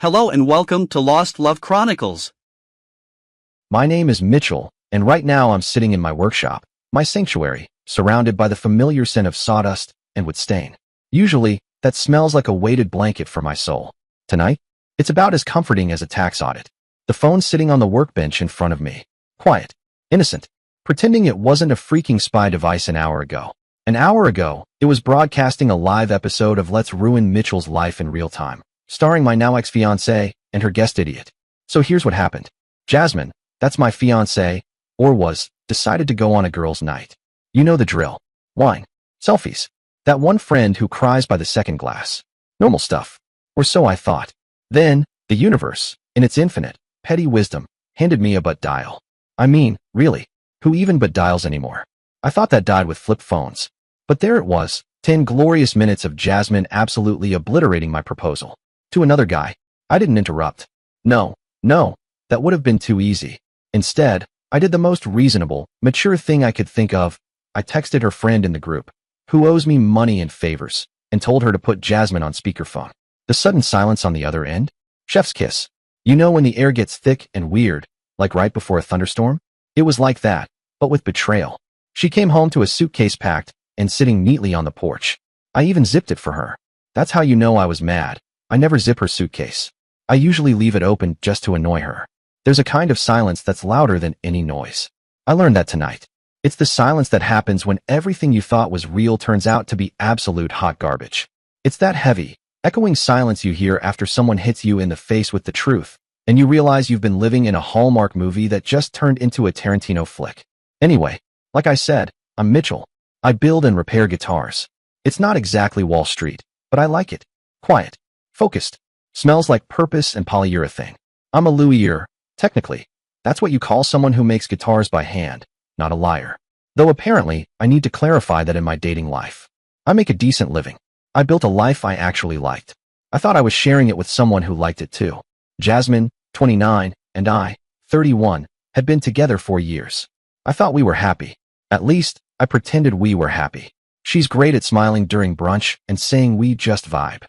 Hello and welcome to Lost Love Chronicles. My name is Mitchell, and right now I'm sitting in my workshop, my sanctuary, surrounded by the familiar scent of sawdust and wood stain. Usually, that smells like a weighted blanket for my soul. Tonight, it's about as comforting as a tax audit. The phone sitting on the workbench in front of me. Quiet. Innocent. Pretending it wasn't a freaking spy device an hour ago. An hour ago, it was broadcasting a live episode of Let's Ruin Mitchell's Life in Real Time, starring my now ex-fiancée and her guest idiot. So here's what happened. Jasmine, that's my fiancée, or was, decided to go on a girls' night. You know the drill. Wine. Selfies. That one friend who cries by the second glass. Normal stuff. Or so I thought. Then, the universe, in its infinite, petty wisdom, handed me a butt dial. I mean, really, who even butt dials anymore? I thought that died with flip phones. But there it was, 10 glorious minutes of Jasmine absolutely obliterating my proposal. To another guy. I didn't interrupt. No, that would have been too easy. Instead, I did the most reasonable, mature thing I could think of. I texted her friend in the group, who owes me money and favors, and told her to put Jasmine on speakerphone. The sudden silence on the other end? Chef's kiss. You know when the air gets thick and weird, like right before a thunderstorm? It was like that, but with betrayal. She came home to a suitcase packed and sitting neatly on the porch. I even zipped it for her. That's how you know I was mad. I never zip her suitcase. I usually leave it open just to annoy her. There's a kind of silence that's louder than any noise. I learned that tonight. It's the silence that happens when everything you thought was real turns out to be absolute hot garbage. It's that heavy, echoing silence you hear after someone hits you in the face with the truth, and you realize you've been living in a Hallmark movie that just turned into a Tarantino flick. Anyway, like I said, I'm Mitchell. I build and repair guitars. It's not exactly Wall Street, but I like it. Quiet. Focused. Smells like purpose and polyurethane. I'm a Louis-er, technically. That's what you call someone who makes guitars by hand, not a liar. Though apparently, I need to clarify that in my dating life. I make a decent living. I built a life I actually liked. I thought I was sharing it with someone who liked it too. Jasmine, 29, and I, 31, had been together for years. I thought we were happy. At least, I pretended we were happy. She's great at smiling during brunch and saying we just vibe.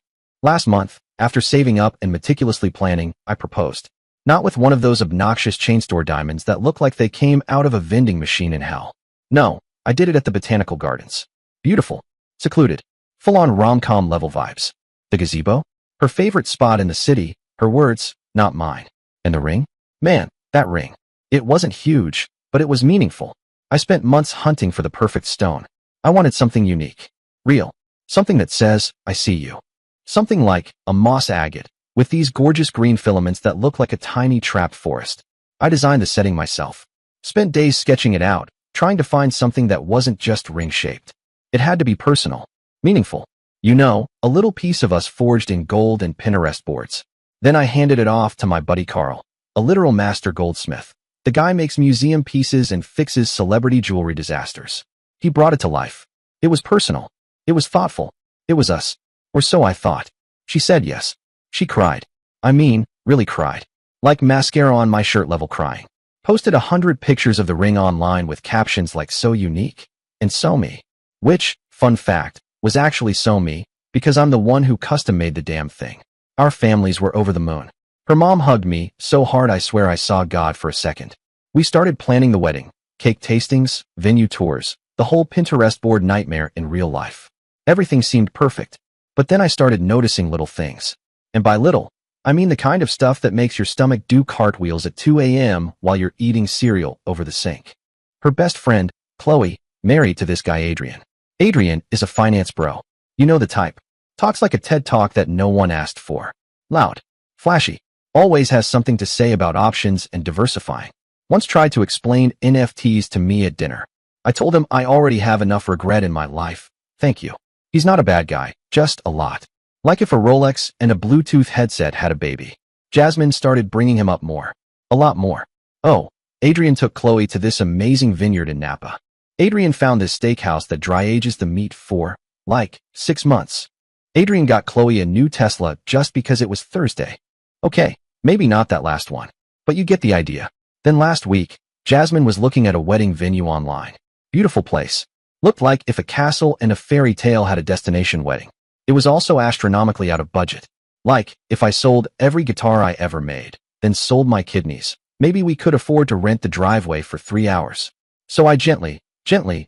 Last month, after saving up and meticulously planning, I proposed. Not with one of those obnoxious chain store diamonds that look like they came out of a vending machine in hell. No, I did it at the Botanical Gardens. Beautiful. Secluded. Full-on rom-com level vibes. The gazebo? Her favorite spot in the city. Her words, not mine. And the ring? Man, that ring. It wasn't huge, but it was meaningful. I spent months hunting for the perfect stone. I wanted something unique. Real. Something that says, I see you. Something like a moss agate, with these gorgeous green filaments that look like a tiny trapped forest. I designed the setting myself. Spent days sketching it out, trying to find something that wasn't just ring-shaped. It had to be personal. Meaningful. You know, a little piece of us forged in gold and Pinterest boards. Then I handed it off to my buddy Carl, a literal master goldsmith. The guy makes museum pieces and fixes celebrity jewelry disasters. He brought it to life. It was personal. It was thoughtful. It was us. Or so I thought. She said yes. She cried. I mean, really cried. Like mascara on my shirt level crying. Posted 100 pictures of the ring online with captions like so unique and so me. Which, fun fact, was actually so me, because I'm the one who custom made the damn thing. Our families were over the moon. Her mom hugged me so hard I swear I saw God for a second. We started planning the wedding, cake tastings, venue tours, the whole Pinterest board nightmare in real life. Everything seemed perfect. But then I started noticing little things. And by little, I mean the kind of stuff that makes your stomach do cartwheels at 2 a.m. while you're eating cereal over the sink. Her best friend, Chloe, married to this guy Adrian. Adrian is a finance bro. You know the type. Talks like a TED Talk that no one asked for. Loud. Flashy. Always has something to say about options and diversifying. Once tried to explain NFTs to me at dinner. I told him I already have enough regret in my life. Thank you. He's not a bad guy, just a lot. Like if a Rolex and a Bluetooth headset had a baby. Jasmine started bringing him up more. A lot more. Oh, Adrian took Chloe to this amazing vineyard in Napa. Adrian found this steakhouse that dry ages the meat for, like, 6 months. Adrian got Chloe a new Tesla just because it was Thursday. Okay, maybe not that last one, but you get the idea. Then last week, Jasmine was looking at a wedding venue online. Beautiful place. Looked like if a castle and a fairy tale had a destination wedding. It was also astronomically out of budget. Like, if I sold every guitar I ever made, then sold my kidneys, maybe we could afford to rent the driveway for 3 hours. So I gently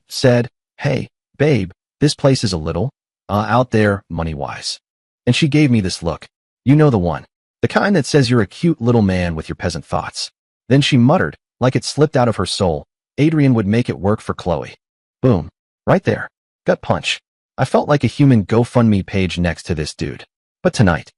said, "Hey, babe, this place is a little, out there, money-wise." And she gave me this look. You know the one. The kind that says you're a cute little man with your peasant thoughts. Then she muttered, like it slipped out of her soul, "Adrian would make it work for Chloe." Boom. Right there. Gut punch. I felt like a human GoFundMe page next to this dude. But tonight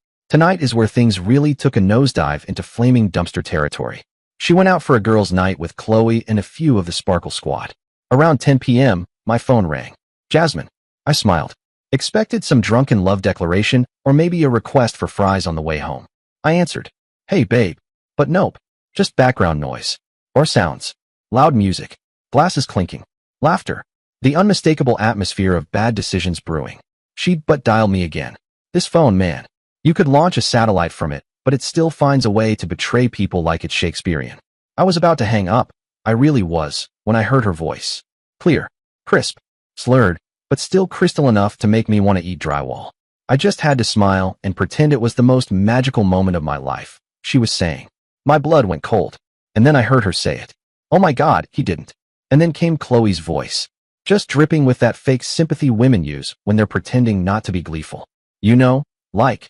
is where things really took a nosedive into flaming dumpster territory. She went out for a girls' night with Chloe and a few of the Sparkle Squad. Around 10 p.m., my phone rang. Jasmine. I smiled. Expected some drunken love declaration or maybe a request for fries on the way home. I answered, "Hey, babe." But nope. Just background noise. Or sounds. Loud music. Glasses clinking. Laughter. The unmistakable atmosphere of bad decisions brewing. She'd but dial me again. This phone, man. You could launch a satellite from it, but it still finds a way to betray people like it's Shakespearean. I was about to hang up. I really was, when I heard her voice. Clear. Crisp. Slurred, but still crystal enough to make me want to eat drywall. I just had to smile and pretend it was the most magical moment of my life. She was saying. My blood went cold. And then I heard her say it. Oh my God, he didn't. And then came Chloe's voice. Just dripping with that fake sympathy women use when they're pretending not to be gleeful. You know, like,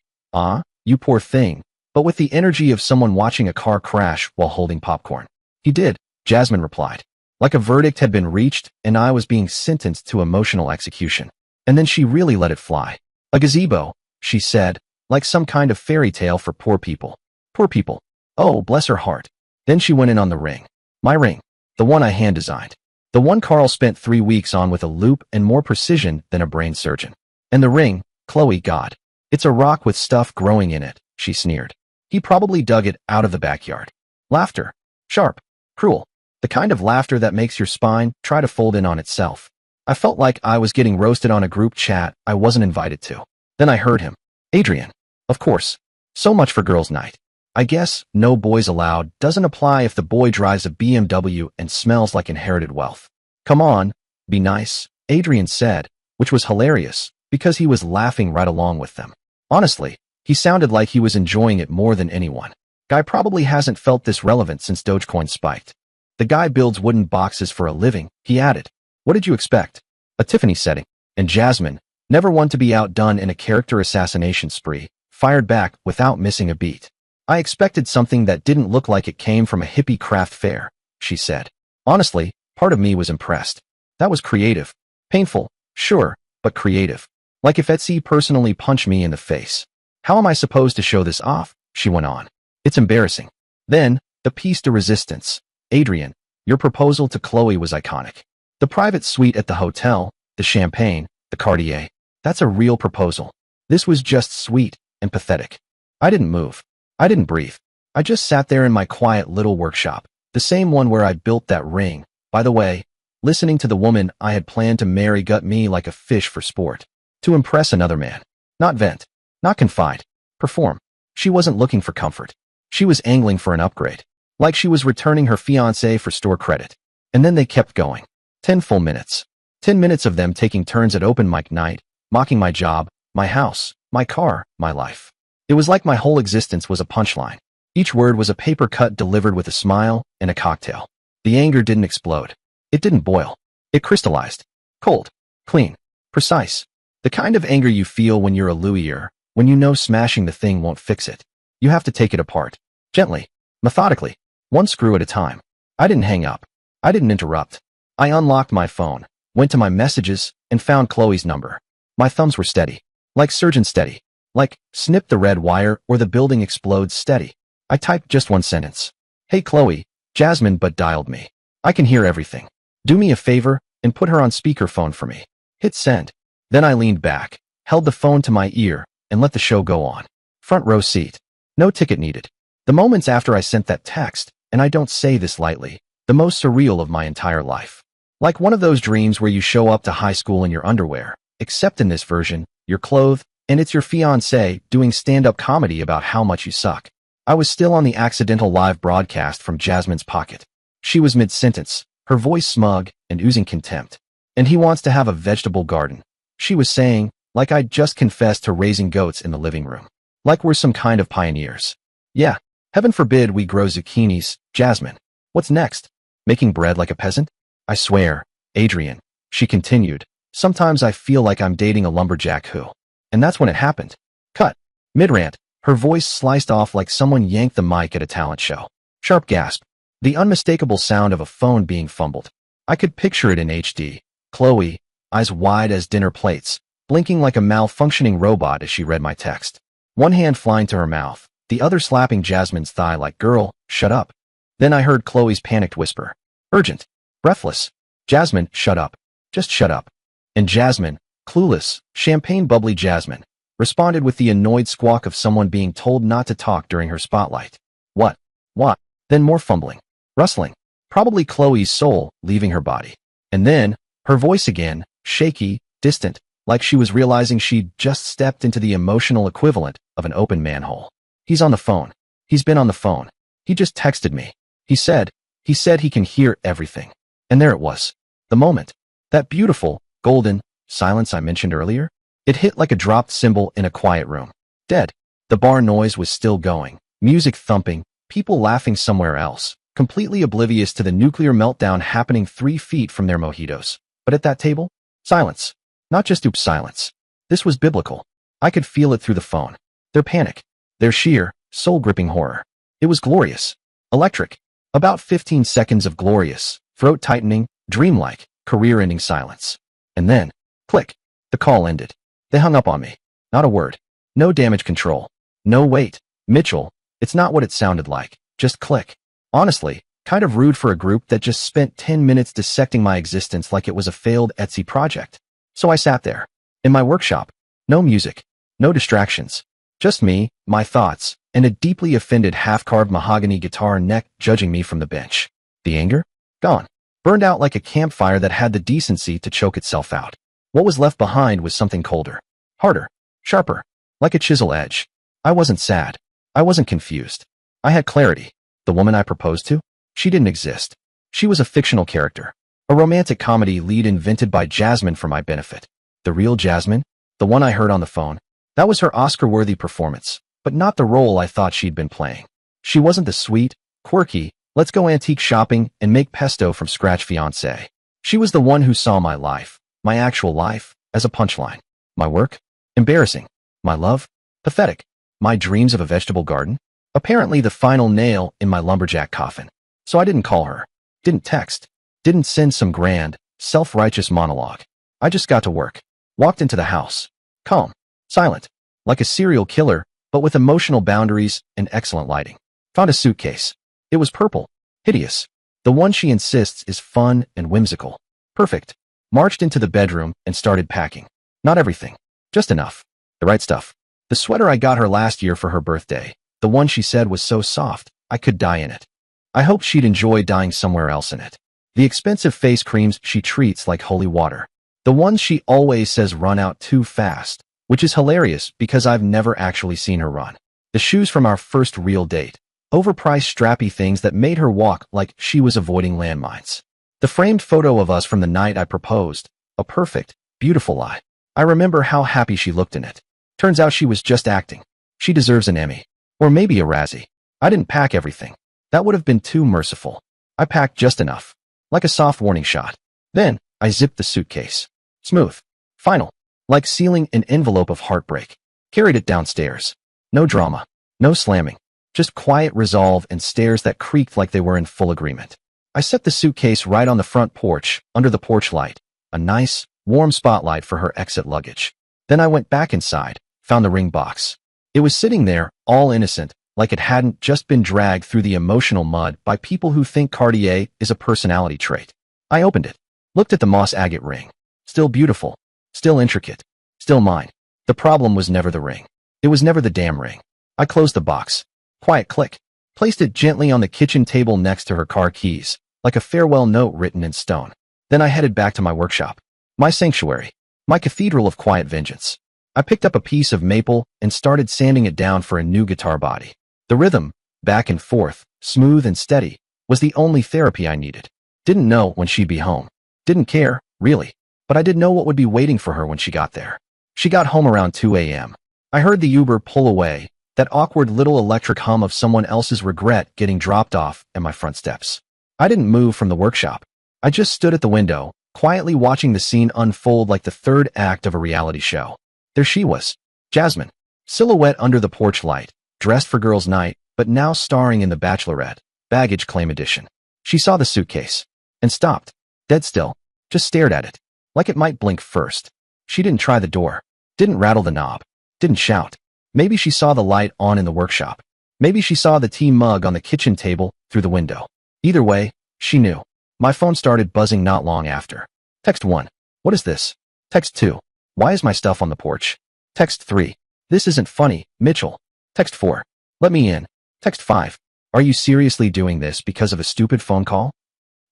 you poor thing, but with the energy of someone watching a car crash while holding popcorn. He did, Jasmine replied. Like a verdict had been reached and I was being sentenced to emotional execution. And then she really let it fly. A gazebo, she said, like some kind of fairy tale for poor people. Poor people. Oh, bless her heart. Then she went in on the ring. My ring. The one I hand-designed. The one Carl spent 3 weeks on with a loop and more precision than a brain surgeon. And the ring, Chloe, God. It's a rock with stuff growing in it, she sneered. He probably dug it out of the backyard. Laughter. Sharp. Cruel. The kind of laughter that makes your spine try to fold in on itself. I felt like I was getting roasted on a group chat I wasn't invited to. Then I heard him. Adrian. Of course. So much for girls' night. I guess no boys allowed doesn't apply if the boy drives a BMW and smells like inherited wealth. Come on, be nice, Adrian said, which was hilarious because he was laughing right along with them. Honestly, he sounded like he was enjoying it more than anyone. Guy probably hasn't felt this relevant since Dogecoin spiked. The guy builds wooden boxes for a living, he added. What did you expect? A Tiffany setting. And Jasmine, never one to be outdone in a character assassination spree, fired back without missing a beat. I expected something that didn't look like it came from a hippie craft fair, she said. Honestly, part of me was impressed. That was creative. Painful, sure, but creative. Like if Etsy personally punched me in the face. How am I supposed to show this off? She went on. It's embarrassing. Then, the piece de resistance. Adrian, your proposal to Chloe was iconic. The private suite at the hotel, the champagne, the Cartier. That's a real proposal. This was just sweet and pathetic. I didn't move. I didn't breathe. I just sat there in my quiet little workshop, the same one where I built that ring. By the way, listening to the woman I had planned to marry gut me like a fish for sport. To impress another man. Not vent. Not confide. Perform. She wasn't looking for comfort. She was angling for an upgrade. Like she was returning her fiancé for store credit. And then they kept going. 10 full minutes. 10 minutes of them taking turns at open mic night, mocking my job, my house, my car, my life. It was like my whole existence was a punchline. Each word was a paper cut delivered with a smile and a cocktail. The anger didn't explode. It didn't boil. It crystallized. Cold. Clean. Precise. The kind of anger you feel when you're a Louis-er, when you know smashing the thing won't fix it. You have to take it apart. Gently. Methodically. One screw at a time. I didn't hang up. I didn't interrupt. I unlocked my phone, went to my messages, and found Chloe's number. My thumbs were steady. Like surgeon steady. Like, snip the red wire or the building explodes steady. I typed just one sentence. Hey Chloe, Jasmine but dialed me. I can hear everything. Do me a favor and put her on speakerphone for me. Hit send. Then I leaned back, held the phone to my ear, and let the show go on. Front row seat. No ticket needed. The moments after I sent that text, and I don't say this lightly, the most surreal of my entire life. Like one of those dreams where you show up to high school in your underwear, except in this version, you're clothed, and it's your fiancé doing stand-up comedy about how much you suck. I was still on the accidental live broadcast from Jasmine's pocket. She was mid-sentence, her voice smug and oozing contempt. And he wants to have a vegetable garden. She was saying, like I'd just confessed to raising goats in the living room. Like we're some kind of pioneers. Yeah, heaven forbid we grow zucchinis, Jasmine. What's next? Making bread like a peasant? I swear, Adrian, she continued, sometimes I feel like I'm dating a lumberjack who. And that's when it happened. Cut. Mid-rant, her voice sliced off like someone yanked the mic at a talent show. Sharp gasp. The unmistakable sound of a phone being fumbled. I could picture it in HD. Chloe, eyes wide as dinner plates, blinking like a malfunctioning robot as she read my text. One hand flying to her mouth, the other slapping Jasmine's thigh like, "Girl, shut up." Then I heard Chloe's panicked whisper. Urgent. Breathless. "Jasmine, shut up. Just shut up." And Jasmine, clueless, champagne bubbly Jasmine, responded with the annoyed squawk of someone being told not to talk during her spotlight. What? What? Then more fumbling. Rustling. Probably Chloe's soul leaving her body. And then, her voice again, shaky, distant, like she was realizing she'd just stepped into the emotional equivalent of an open manhole. "He's on the phone. He's been on the phone. He just texted me. He said he can hear everything." And there it was. The moment. That beautiful, golden silence I mentioned earlier. It hit like a dropped cymbal in a quiet room. Dead. The bar noise was still going. Music thumping. People laughing somewhere else. Completely oblivious to the nuclear meltdown happening 3 feet from their mojitos. But at that table? Silence. Not just oops silence. This was biblical. I could feel it through the phone. Their panic. Their sheer, soul-gripping horror. It was glorious. Electric. About 15 seconds of glorious, throat-tightening, dreamlike, career-ending silence. And then, click. The call ended. They hung up on me. Not a word. No damage control. No wait. Mitchell, it's not what it sounded like. Just click. Honestly, kind of rude for a group that just spent 10 minutes dissecting my existence like it was a failed Etsy project. So I sat there. In my workshop. No music. No distractions. Just me, my thoughts, and a deeply offended half-carved mahogany guitar neck judging me from the bench. The anger? Gone. Burned out like a campfire that had the decency to choke itself out. What was left behind was something colder. Harder. Sharper. Like a chisel edge. I wasn't sad. I wasn't confused. I had clarity. The woman I proposed to? She didn't exist. She was a fictional character. A romantic comedy lead invented by Jasmine for my benefit. The real Jasmine? The one I heard on the phone? That was her Oscar-worthy performance, but not the role I thought she'd been playing. She wasn't the sweet, quirky, let's go antique shopping and make pesto from scratch fiancée. She was the one who saw my life, my actual life, as a punchline. My work? Embarrassing. My love? Pathetic. My dreams of a vegetable garden? Apparently the final nail in my lumberjack coffin. So I didn't call her. Didn't text. Didn't send some grand, self-righteous monologue. I just got to work. Walked into the house. Calm. Silent. Like a serial killer, but with emotional boundaries and excellent lighting. Found a suitcase. It was purple. Hideous. The one she insists is fun and whimsical. Perfect. Marched into the bedroom and started packing. Not everything. Just enough. The right stuff. The sweater I got her last year for her birthday. The one she said was so soft, I could die in it. I hoped she'd enjoy dying somewhere else in it. The expensive face creams she treats like holy water. The ones she always says run out too fast, which is hilarious because I've never actually seen her run. The shoes from our first real date. Overpriced strappy things that made her walk like she was avoiding landmines. The framed photo of us from the night I proposed. A perfect, beautiful lie. I remember how happy she looked in it. Turns out she was just acting. She deserves an Emmy. Or maybe a Razzie. I didn't pack everything. That would have been too merciful. I packed just enough. Like a soft warning shot. Then, I zipped the suitcase. Smooth. Final. Like sealing an envelope of heartbreak. Carried it downstairs. No drama. No slamming. Just quiet resolve and stairs that creaked like they were in full agreement. I set the suitcase right on the front porch, under the porch light. A nice, warm spotlight for her exit luggage. Then I went back inside, found the ring box. It was sitting there, all innocent, like it hadn't just been dragged through the emotional mud by people who think Cartier is a personality trait. I opened it, looked at the moss agate ring. Still beautiful, still intricate, still mine. The problem was never the ring. It was never the damn ring. I closed the box. Quiet click. Placed it gently on the kitchen table next to her car keys, like a farewell note written in stone. Then I headed back to my workshop. My sanctuary. My cathedral of quiet vengeance. I picked up a piece of maple and started sanding it down for a new guitar body. The rhythm, back and forth, smooth and steady, was the only therapy I needed. Didn't know when she'd be home. Didn't care, really. But I did know what would be waiting for her when she got there. She got home around 2 a.m. I heard the Uber pull away, that awkward little electric hum of someone else's regret getting dropped off at my front steps. I didn't move from the workshop. I just stood at the window, quietly watching the scene unfold like the third act of a reality show. There she was, Jasmine, silhouette under the porch light, dressed for girls' night, but now starring in The Bachelorette, baggage claim edition. She saw the suitcase and stopped, dead still, just stared at it, like it might blink first. She didn't try the door, didn't rattle the knob, didn't shout. Maybe she saw the light on in the workshop. Maybe she saw the tea mug on the kitchen table through the window. Either way, she knew. My phone started buzzing not long after. Text 1. What is this? Text 2. Why is my stuff on the porch? Text 3. This isn't funny, Mitchell. Text 4. Let me in. Text 5. Are you seriously doing this because of a stupid phone call?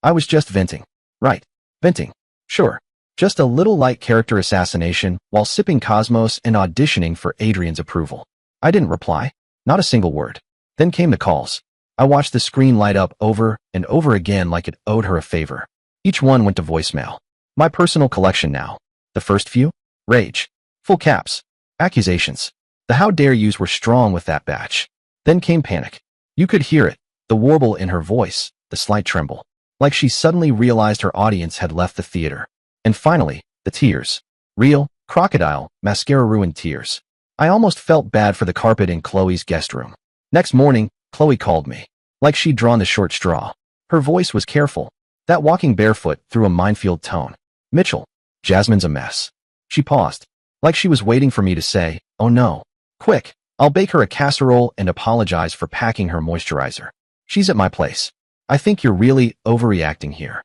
I was just venting. Right. Venting. Sure. Just a little light character assassination while sipping Cosmos and auditioning for Adrian's approval. I didn't reply. Not a single word. Then came the calls. I watched the screen light up over and over again like it owed her a favor. Each one went to voicemail. My personal collection now. The first few? Rage. Full caps. Accusations. The how dare yous were strong with that batch. Then came panic. You could hear it, the warble in her voice, the slight tremble. Like she suddenly realized her audience had left the theater. And finally, the tears. Real, crocodile, mascara-ruined tears. I almost felt bad for the carpet in Chloe's guest room. Next morning, Chloe called me. Like she'd drawn the short straw. Her voice was careful. That walking barefoot through a minefield tone. Mitchell, Jasmine's a mess. She paused. Like she was waiting for me to say, oh no. Quick, I'll bake her a casserole and apologize for packing her moisturizer. She's at my place. I think you're really overreacting here.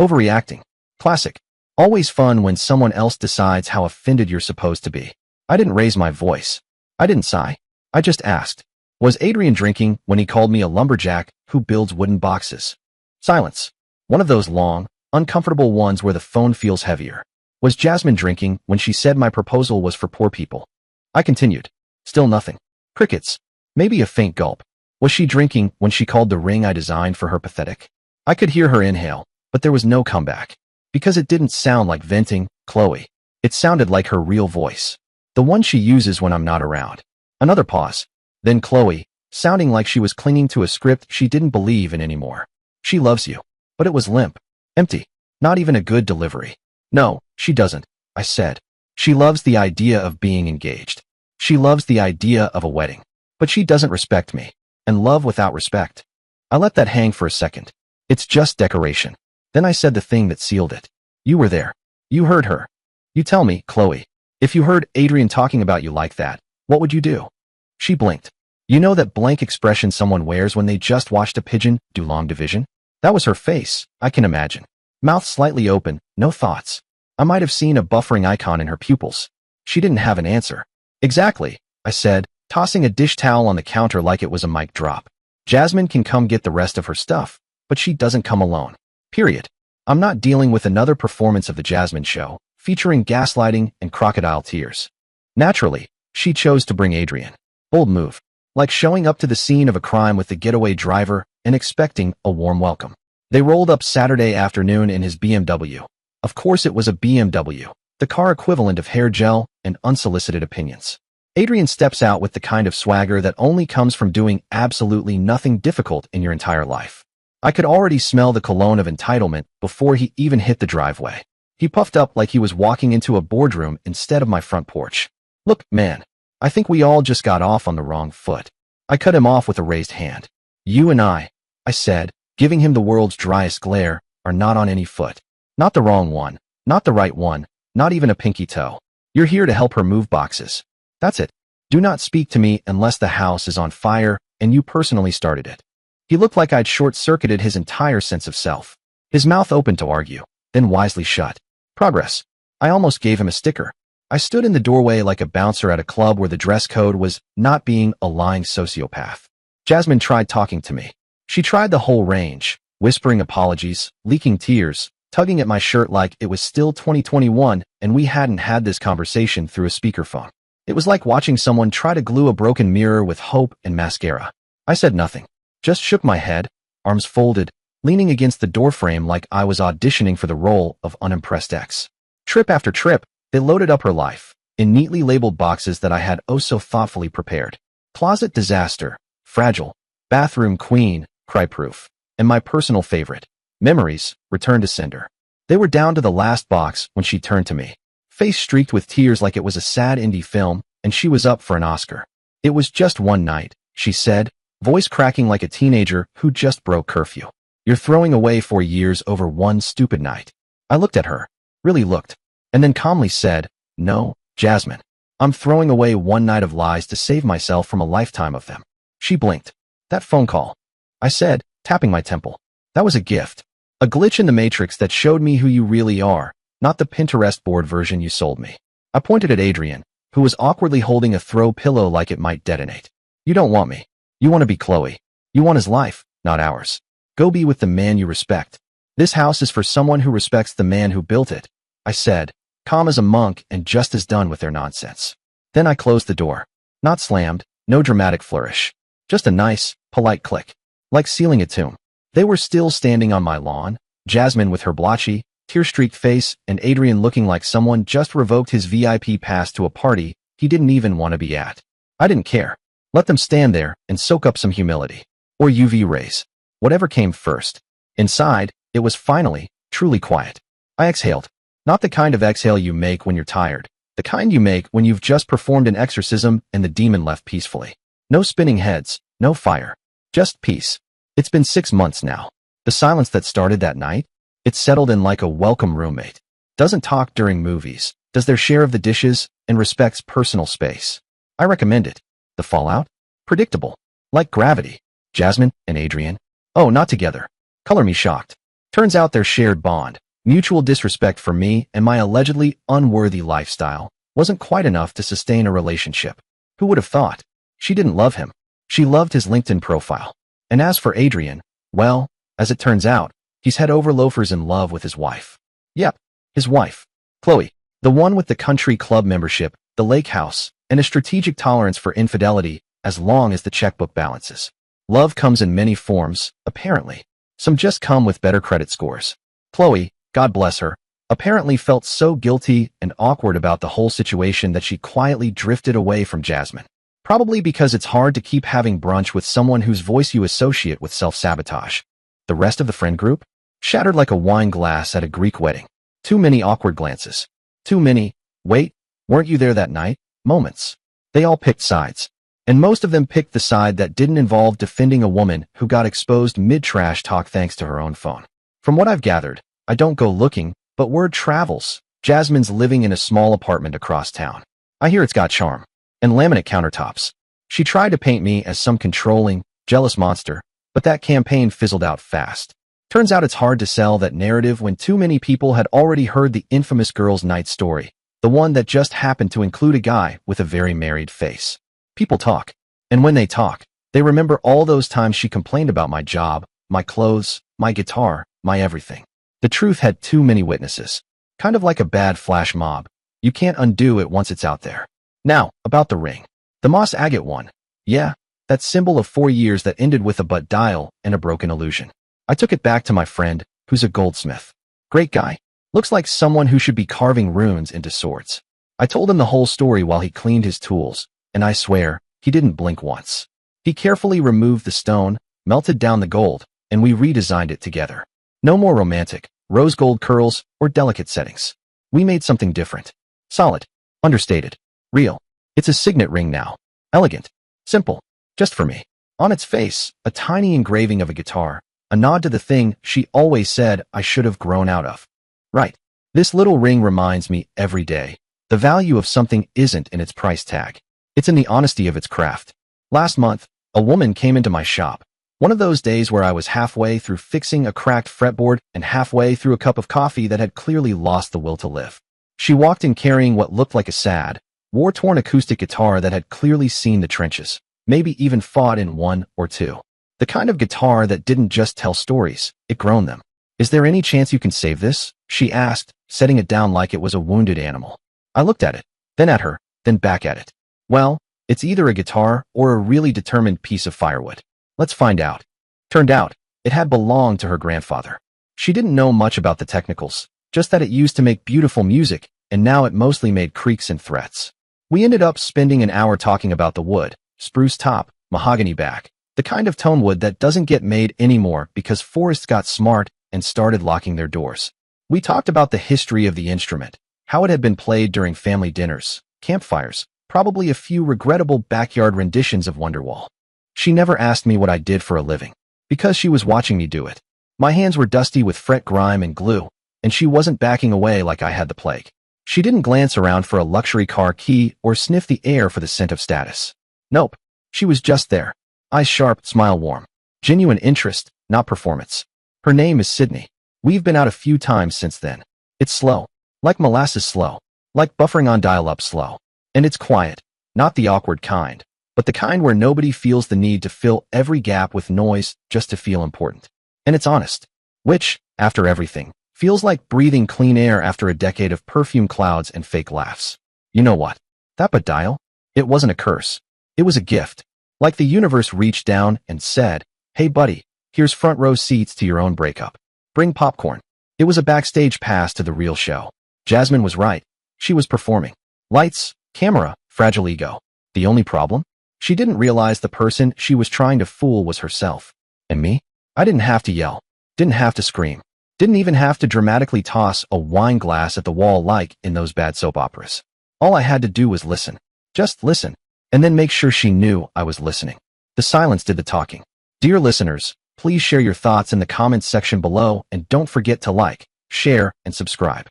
Overreacting. Classic. Always fun when someone else decides how offended you're supposed to be. I didn't raise my voice. I didn't sigh. I just asked. Was Adrian drinking when he called me a lumberjack who builds wooden boxes? Silence. One of those long, uncomfortable ones where the phone feels heavier. Was Jasmine drinking when she said my proposal was for poor people? I continued. Still nothing. Crickets. Maybe a faint gulp. Was she drinking when she called the ring I designed for her pathetic? I could hear her inhale, but there was no comeback. Because it didn't sound like venting, Chloe. It sounded like her real voice. The one she uses when I'm not around. Another pause. Then Chloe, sounding like she was clinging to a script she didn't believe in anymore. She loves you. But it was limp. Empty. Not even a good delivery. No, she doesn't, I said. She loves the idea of being engaged. She loves the idea of a wedding. But she doesn't respect me. And love without respect. I let that hang for a second. It's just decoration. Then I said the thing that sealed it. You were there. You heard her. You tell me, Chloe, if you heard Adrian talking about you like that, what would you do? She blinked. You know that blank expression someone wears when they just watched a pigeon do long division? That was her face, I can imagine. Mouth slightly open, no thoughts. I might have seen a buffering icon in her pupils. She didn't have an answer. Exactly, I said, tossing a dish towel on the counter like it was a mic drop. Jasmine can come get the rest of her stuff, but she doesn't come alone. Period. I'm not dealing with another performance of The Jasmine Show, featuring gaslighting and crocodile tears. Naturally, she chose to bring Adrian. Bold move. Like showing up to the scene of a crime with the getaway driver and expecting a warm welcome. They rolled up Saturday afternoon in his BMW. Of course it was a BMW, the car equivalent of hair gel and unsolicited opinions. Adrian steps out with the kind of swagger that only comes from doing absolutely nothing difficult in your entire life. I could already smell the cologne of entitlement before he even hit the driveway. He puffed up like he was walking into a boardroom instead of my front porch. Look, man, I think we all just got off on the wrong foot. I cut him off with a raised hand. You and I said, giving him the world's driest glare, are not on any foot. Not the wrong one, not the right one, not even a pinky toe. You're here to help her move boxes. That's it. Do not speak to me unless the house is on fire and you personally started it. He looked like I'd short-circuited his entire sense of self. His mouth opened to argue, then wisely shut. Progress. I almost gave him a sticker. I stood in the doorway like a bouncer at a club where the dress code was not being a lying sociopath. Jasmine tried talking to me. She tried the whole range, whispering apologies, leaking tears, tugging at my shirt like it was still 2021 and we hadn't had this conversation through a speakerphone. It was like watching someone try to glue a broken mirror with hope and mascara. I said nothing. Just shook my head, arms folded, leaning against the doorframe like I was auditioning for the role of unimpressed ex. Trip after trip, they loaded up her life, in neatly labeled boxes that I had oh so thoughtfully prepared. Closet disaster, fragile, bathroom queen, cry-proof, and my personal favorite, memories, return to sender. They were down to the last box when she turned to me, face streaked with tears like it was a sad indie film, and she was up for an Oscar. It was just one night, she said, voice cracking like a teenager who just broke curfew. You're throwing away 4 years over one stupid night. I looked at her, really looked, and then calmly said, no, Jasmine. I'm throwing away one night of lies to save myself from a lifetime of them. She blinked. That phone call. I said, tapping my temple. That was a gift. A glitch in the matrix that showed me who you really are, not the Pinterest board version you sold me. I pointed at Adrian, who was awkwardly holding a throw pillow like it might detonate. You don't want me. You want to be Chloe. You want his life, not ours. Go be with the man you respect. This house is for someone who respects the man who built it, I said, calm as a monk and just as done with their nonsense. Then I closed the door. Not slammed, no dramatic flourish. Just a nice, polite click. Like sealing a tomb. They were still standing on my lawn, Jasmine with her blotchy, tear-streaked face and Adrian looking like someone just revoked his VIP pass to a party he didn't even want to be at. I didn't care. Let them stand there and soak up some humility. Or UV rays. Whatever came first. Inside, it was finally, truly quiet. I exhaled. Not the kind of exhale you make when you're tired. The kind you make when you've just performed an exorcism and the demon left peacefully. No spinning heads, no fire. Just peace. It's been 6 months now. The silence that started that night, it settled in like a welcome roommate. Doesn't talk during movies, does their share of the dishes, and respects personal space. I recommend it. The fallout? Predictable. Like gravity. Jasmine and Adrian. Oh, not together. Color me shocked. Turns out their shared bond, mutual disrespect for me and my allegedly unworthy lifestyle, wasn't quite enough to sustain a relationship. Who would have thought? She didn't love him. She loved his LinkedIn profile. And as for Adrian, well, as it turns out, he's head over loafers in love with his wife. Yep, his wife. Chloe, the one with the country club membership, the lake house, and a strategic tolerance for infidelity as long as the checkbook balances. Love comes in many forms, apparently. Some just come with better credit scores. Chloe, God bless her, apparently felt so guilty and awkward about the whole situation that she quietly drifted away from Jasmine. Probably because it's hard to keep having brunch with someone whose voice you associate with self-sabotage. The rest of the friend group? Shattered like a wine glass at a Greek wedding. Too many awkward glances. Too many, wait, weren't you there that night? Moments. They all picked sides. And most of them picked the side that didn't involve defending a woman who got exposed mid-trash talk thanks to her own phone. From what I've gathered, I don't go looking, but word travels. Jasmine's living in a small apartment across town. I hear it's got charm. And laminate countertops. She tried to paint me as some controlling, jealous monster, but that campaign fizzled out fast. Turns out it's hard to sell that narrative when too many people had already heard the infamous girls' night story, the one that just happened to include a guy with a very married face. People talk, and when they talk, they remember all those times she complained about my job, my clothes, my guitar, my everything. The truth had too many witnesses. Kind of like a bad flash mob. You can't undo it once it's out there. Now, about the ring. The moss agate one. Yeah, that symbol of 4 years that ended with a but dial and a broken illusion. I took it back to my friend, who's a goldsmith. Great guy. Looks like someone who should be carving runes into swords. I told him the whole story while he cleaned his tools, and I swear, he didn't blink once. He carefully removed the stone, melted down the gold, and we redesigned it together. No more romantic, rose gold curls, or delicate settings. We made something different. Solid. Understated. Real. It's a signet ring now. Elegant. Simple. Just for me. On its face, a tiny engraving of a guitar, a nod to the thing she always said I should have grown out of. Right. This little ring reminds me every day. The value of something isn't in its price tag. It's in the honesty of its craft. Last month, a woman came into my shop. One of those days where I was halfway through fixing a cracked fretboard and halfway through a cup of coffee that had clearly lost the will to live. She walked in carrying what looked like a sad, war-torn acoustic guitar that had clearly seen the trenches, maybe even fought in 1 or 2. The kind of guitar that didn't just tell stories, it grown them. Is there any chance you can save this? She asked, setting it down like it was a wounded animal. I looked at it, then at her, then back at it. Well, it's either a guitar or a really determined piece of firewood. Let's find out. Turned out, it had belonged to her grandfather. She didn't know much about the technicals, just that it used to make beautiful music, and now it mostly made creaks and threats. We ended up spending an hour talking about the wood, spruce top, mahogany back, the kind of tone wood that doesn't get made anymore because forests got smart and started locking their doors. We talked about the history of the instrument, how it had been played during family dinners, campfires, probably a few regrettable backyard renditions of Wonderwall. She never asked me what I did for a living, because she was watching me do it. My hands were dusty with fret grime and glue, and she wasn't backing away like I had the plague. She didn't glance around for a luxury car key or sniff the air for the scent of status. Nope. She was just there. Eyes sharp, smile warm. Genuine interest, not performance. Her name is Sydney. We've been out a few times since then. It's slow. Like molasses slow. Like buffering on dial-up slow. And it's quiet. Not the awkward kind, but the kind where nobody feels the need to fill every gap with noise just to feel important. And it's honest. Which, after everything, feels like breathing clean air after a decade of perfume clouds and fake laughs. You know what? That dial? It wasn't a curse. It was a gift. Like the universe reached down and said, "Hey buddy, here's front row seats to your own breakup. Bring popcorn." It was a backstage pass to the real show. Jasmine was right. She was performing. Lights, camera, fragile ego. The only problem? She didn't realize the person she was trying to fool was herself. And me? I didn't have to yell. Didn't have to scream. Didn't even have to dramatically toss a wine glass at the wall like in those bad soap operas. All I had to do was listen. Just listen. And then make sure she knew I was listening. The silence did the talking. Dear listeners, please share your thoughts in the comments section below and don't forget to like, share, and subscribe.